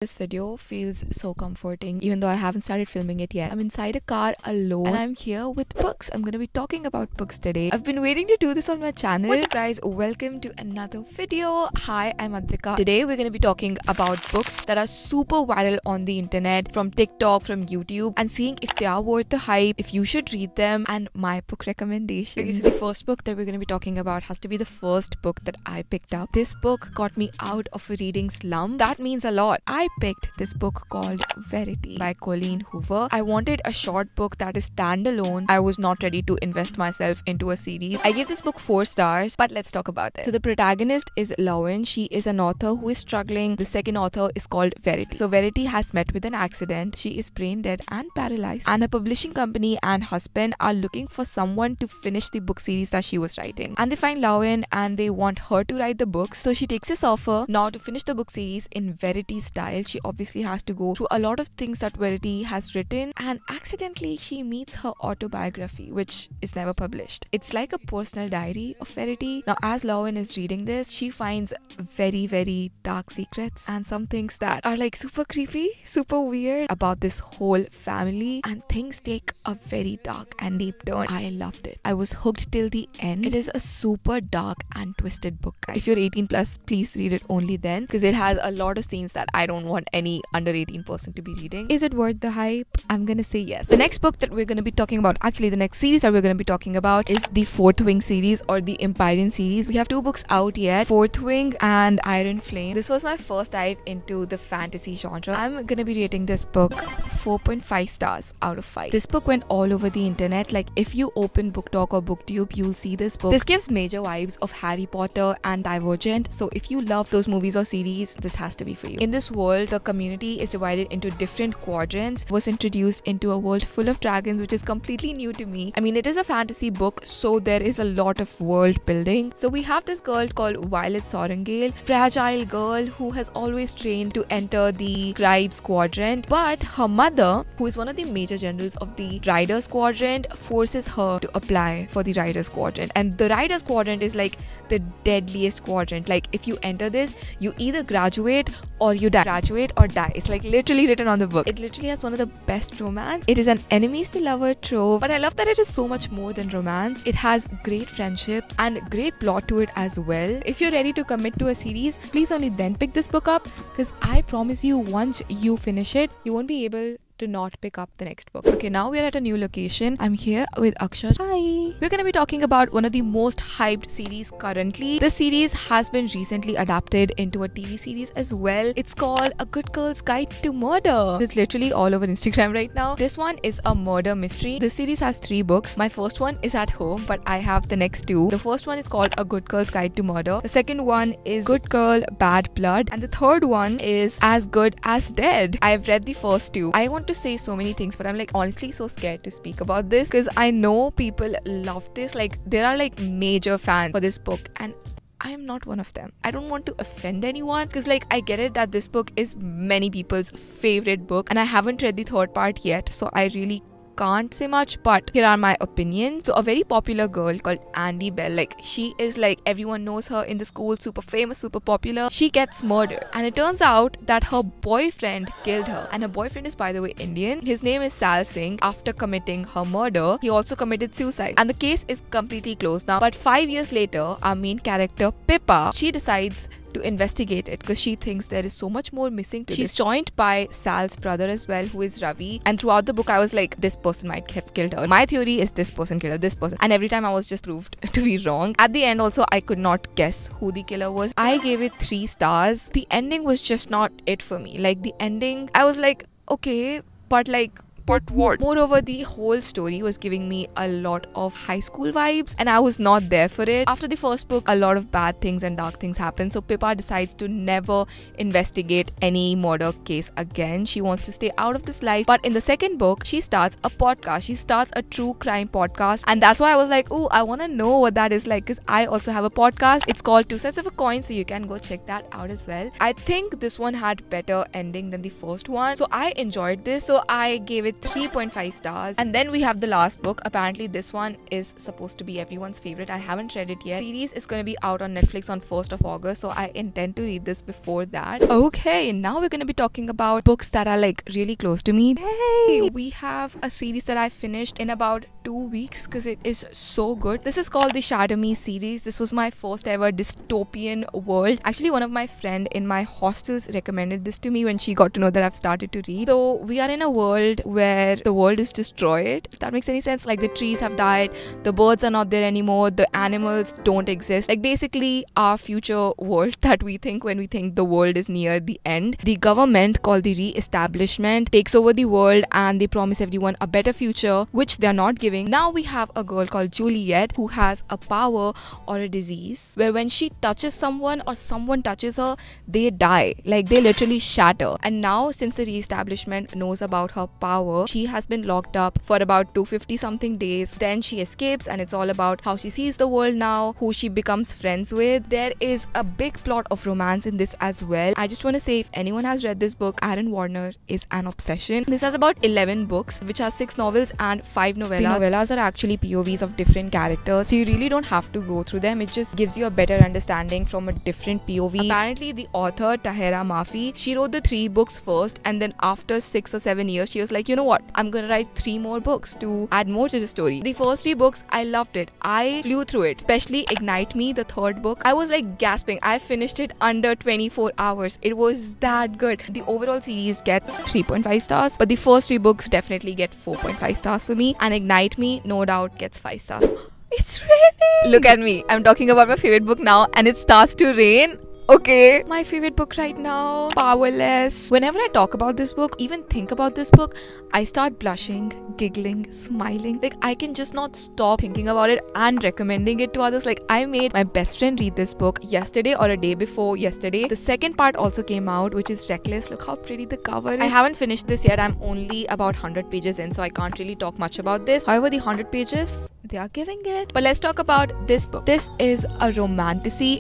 This video feels so comforting even though I haven't started filming it yet. I'm inside a car alone and I'm here with books. I'm gonna be talking about books today. I've been waiting to do this on my channel. What's up guys, welcome to another video. Hi, I'm Advika. Today we're gonna be talking about books that are super viral on the internet, from TikTok, from YouTube, and seeing if they are worth the hype, if you should read them, and my book recommendation. Okay, so the first book that we're gonna be talking about has to be the first book that I picked up. This book got me out of a reading slump. That means a lot. I picked this book called Verity by Colleen Hoover. I wanted a short book that is standalone. I was not ready to invest myself into a series. I gave this book 4 stars, but let's talk about it. So the protagonist is Lauren. She is an author who is struggling. The second author is called Verity. So Verity has met with an accident. She is brain dead and paralyzed, and her publishing company and husband are looking for someone to finish the book series that she was writing. And they find Lauren and they want her to write the book. So she takes this offer now to finish the book series in Verity style. She obviously has to go through a lot of things that Verity has written, and accidentally she meets her autobiography, which is never published. It's like a personal diary of Verity. Now as Lauren is reading this, she finds very dark secrets and some things that are like super creepy, super weird about this whole family, and things take a very dark and deep turn. I loved it. I was hooked till the end. It is a super dark and twisted book, guys. If you're 18 plus, please read it only then, because it has a lot of scenes that I don't want any under 18 person to be reading. Is it worth the hype? I'm gonna say yes. The next book that we're gonna be talking about, actually the next series that we're gonna be talking about, is the Fourth Wing series or the Empyrean series. We have 2 books out yet, Fourth Wing and Iron Flame. This was my first dive into the fantasy genre. I'm gonna be rating this book 4.5 stars out of 5. This book went all over the internet. Like if you open booktok or booktube, you'll see this book. This gives major vibes of Harry Potter and Divergent. So if you love those movies or series, this has to be for you. In this world, the community is divided into different quadrants. Was introduced into a world full of dragons, which is completely new to me. I mean, it is a fantasy book, so there is a lot of world building. So we have this girl called Violet Sorrengail, fragile girl who has always trained to enter the scribes quadrant, but her mother, who is one of the major generals of the riders quadrant, forces her to apply for the riders quadrant. And the riders quadrant is like the deadliest quadrant. Like if you enter this, you either graduate or you die. Graduate or die. It's like literally written on the book. It literally has one of the best romance. It is an enemies to lover trope, but I love that it is so much more than romance. It has great friendships and great plot to it as well. If you're ready to commit to a series, please only then pick this book up, because I promise you, once you finish it, you won't be able to not pick up the next book. Okay, now we're at a new location. I'm here with Akshay. Hi. We're gonna be talking about one of the most hyped series currently. This series has been recently adapted into a TV series as well. It's called A Good Girl's Guide to Murder. It's literally all over Instagram right now. This one is a murder mystery. This series has 3 books. My first one is at home, but I have the next 2. The first one is called A Good Girl's Guide to Murder. The second one is Good Girl, Bad Blood. And the third one is As Good as Dead. I've read the first 2. I want to say so many things, but I'm like honestly so scared to speak about this, because I know people love this. Like there are like major fans for this book, and I am not one of them. I don't want to offend anyone, because like I get it that this book is many people's favorite book, and I haven't read the third part yet, so I really can't say much, but here are my opinions. So a very popular girl called Andy Bell, like she is like, everyone knows her in the school, super famous, super popular. She gets murdered, and it turns out that her boyfriend killed her, and her boyfriend is, by the way, Indian. His name is Sal Singh. After committing her murder, he also committed suicide, and the case is completely closed now. But 5 years later, our main character Pippa, she decides to investigate it, because she thinks there is so much more missing to She's joined by Sal's brother as well, who is Ravi, and throughout the book I was like, this person might have killed her. My theory is this person killed her, this person, and every time I was just proved to be wrong. At the end also, I could not guess who the killer was. I gave it 3 stars. The ending was just not it for me. Like the ending, I was like, okay, but like, but what? Moreover, the whole story was giving me a lot of high school vibes, and I was not there for it. After the first book, a lot of bad things and dark things happen, so Pippa decides to never investigate any murder case again. She wants to stay out of this life. But in the second book, she starts a podcast. She starts a true crime podcast, and that's why I was like, oh, I want to know what that is like, because I also have a podcast. It's called 2 Cents of a Coin, so you can go check that out as well. I think this one had better ending than the first one, so I enjoyed this, so I gave it 3.5 stars. And then we have the last book. Apparently this one is supposed to be everyone's favorite. I haven't read it yet. Series is going to be out on Netflix on 1st of August, so I intend to read this before that. Okay, now we're going to be talking about books that are like really close to me. Hey, we have a series that I finished in about 2 weeks because it is so good. This is called the Shatter Me series. This was my first ever dystopian world. Actually, one of my friend in my hostels recommended this to me when she got to know that I've started to read. So we are in a world where the world is destroyed, if that makes any sense. Like the trees have died, the birds are not there anymore, the animals don't exist. Like basically our future world that we think when we think the world is near the end. The government called the re-establishment takes over the world and they promise everyone a better future, which they're not giving. Now we have a girl called Juliet who has a power or a disease where when she touches someone or someone touches her, they die. Like they literally shatter. And now since the re-establishment knows about her power, she has been locked up for about 250 something days. Then she escapes and it's all about how she sees the world now, who she becomes friends with. There is a big plot of romance in this as well. I just want to say, if anyone has read this book, Aaron Warner is an obsession. This has about 11 books, which has 6 novels and 5 novellas. The novellas are actually POVs of different characters, so you really don't have to go through them. It just gives you a better understanding from a different POV. Apparently the author Tahera Mafi, she wrote the 3 books first, and then after 6 or 7 years she was like, you know what, I'm gonna write 3 more books to add more to the story. The first 3 books, I loved it. I flew through it, especially Ignite Me, the 3rd book. I was like gasping. I finished it under 24 hours. It was that good. The overall series gets 3.5 stars, but the first 3 books definitely get 4.5 stars for me, and Ignite Me no doubt gets 5 stars. It's raining! Look at me. I'm talking about my favorite book now and it starts to rain. Okay, my favorite book right now, Powerless. Whenever I talk about this book, even think about this book, I start blushing, giggling, smiling. Like I can just not stop thinking about it and recommending it to others. Like I made my best friend read this book yesterday or a day before yesterday. The second part also came out, which is Reckless. Look how pretty the cover is. I haven't finished this yet. I'm only about 100 pages in, so I can't really talk much about this. However, the 100 pages, they are giving it. But let's talk about this book. This is a romantasy.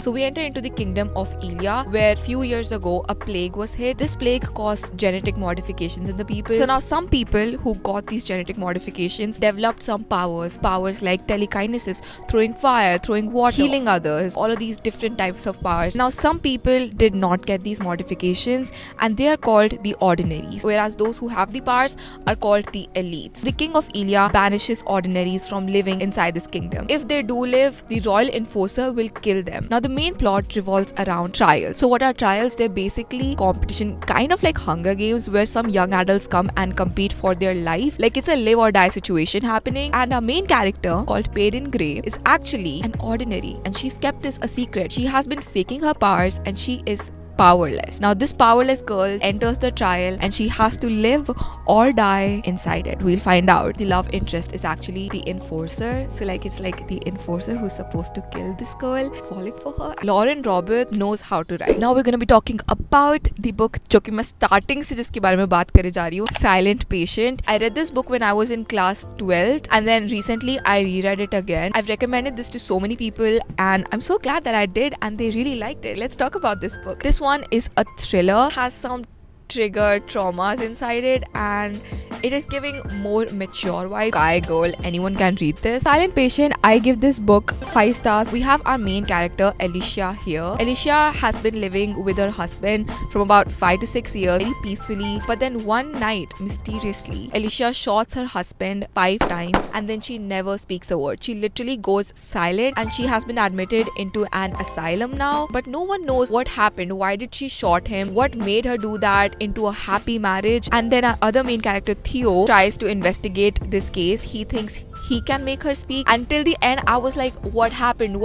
So we enter into the kingdom of Ilya, where few years ago a plague was hit. This plague caused genetic modifications in the people. So now some people who got these genetic modifications developed some powers like telekinesis, throwing fire, throwing water, healing others, all of these different types of powers. Now some people did not get these modifications and they are called the ordinaries, whereas those who have the powers are called the elites. The king of Ilya banishes ordinaries from living inside this kingdom. If they do live, the royal enforcer will kill them. Now the main plot revolves around trials. So what are trials? They're basically competition, kind of like Hunger Games, where some young adults come and compete for their life. Like it's a live or die situation happening, and our main character called Peyton Gray is actually an ordinary, and she's kept this a secret. She has been faking her powers and she is powerless. Now this powerless girl enters the trial and she has to live or die inside it. We'll find out. The love interest is actually the enforcer. So like it's like the enforcer who's supposed to kill this girl, falling for her. Lauren Roberts knows how to write. Now we're gonna be talking about the book जो कि मैं starting से जिसके बारे में बात करे जा रही हूँ, Silent Patient. I read this book when I was in class 12th and then recently I reread it again. I've recommended this to so many people and I'm so glad that I did and they really liked it. Let's talk about this book. This one is a thriller, has some trigger traumas inside it, and it is giving more mature vibe. Guy, girl, anyone can read this. Silent Patient, I give this book 5 stars. We have our main character Alicia here. Alicia has been living with her husband from about 5 to 6 years very peacefully, but then one night mysteriously Alicia shoots her husband 5 times and then she never speaks a word. She literally goes silent and she has been admitted into an asylum now, but no one knows what happened. Why did she shoot him? What made her do that? Into a happy marriage. And then our other main character Theo tries to investigate this case. He thinks he can make her speak. Until the end I was like, what happened?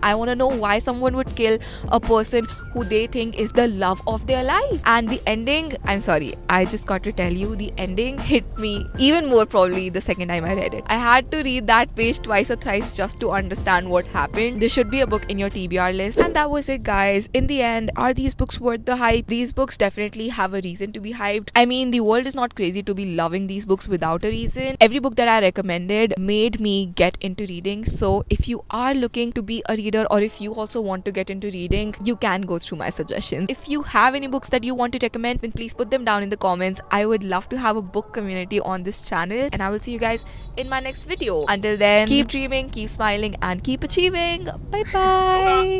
I want to know why someone would kill a person who they think is the love of their life. And the ending, I'm sorry, I just got to tell you, the ending hit me even more probably the second time I read it. I had to read that page twice or thrice just to understand what happened. This should be a book in your TBR list. And that was it, guys. In the end, are these books worth the hype? These books definitely have a reason to be hyped. I mean, the world is not crazy to be loving these books without a reason. Every book that I recommended made me get into reading. So if you are looking to be a reader, or if you also want to get into reading, you can go through my suggestions. If you have any books that you want to recommend, then please put them down in the comments. I would love to have a book community on this channel, and I will see you guys in my next video. Until then, keep dreaming, keep smiling, and keep achieving. Bye bye.